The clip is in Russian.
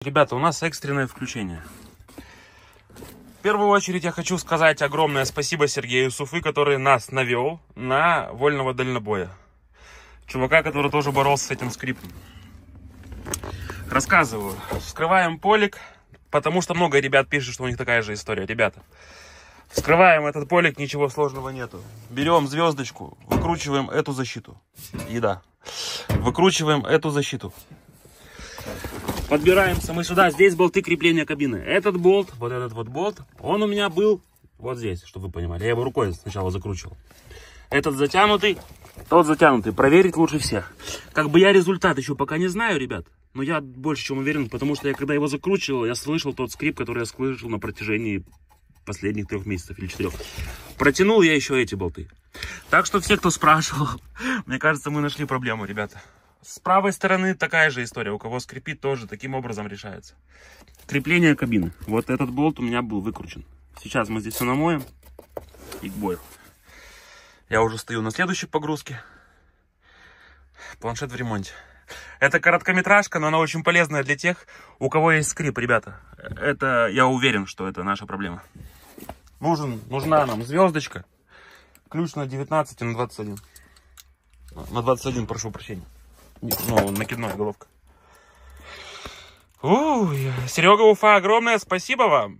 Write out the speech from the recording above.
Ребята, у нас экстренное включение. В первую очередь я хочу сказать огромное спасибо Сергею с Уфы, который нас навел на вольного дальнобоя. Чувака, который тоже боролся с этим скриптом. Рассказываю. Вскрываем полик, потому что много ребят пишут, что у них такая же история. Ребята, вскрываем этот полик, ничего сложного нету. Берем звездочку, выкручиваем эту защиту. Еда. Выкручиваем эту защиту. Подбираемся мы сюда. Здесь болты крепления кабины. Этот болт, вот этот вот болт, он у меня был вот здесь, чтобы вы понимали. Я его рукой сначала закручивал. Этот затянутый, тот затянутый. Проверить лучше всех. Как бы я результат еще пока не знаю, ребят. Но я больше чем уверен, потому что я когда его закручивал, я слышал тот скрип, который я слышал на протяжении последних 3 месяцев или 4. Протянул я еще эти болты. Так что все, кто спрашивал, мне кажется, мы нашли проблему, ребята. С правой стороны такая же история. У кого скрипит, тоже таким образом решается. Крепление кабины. Вот этот болт у меня был выкручен. Сейчас мы здесь все намоем. И к бою. Я уже стою на следующей погрузке. Планшет в ремонте. Это короткометражка, но она очень полезная для тех, у кого есть скрип, ребята. Это, я уверен, что это наша проблема. Нужна нам звездочка. Ключ на 19 и на 21. На 21, прошу прощения. Ну, накидная головка. Серега Уфа, огромное спасибо вам.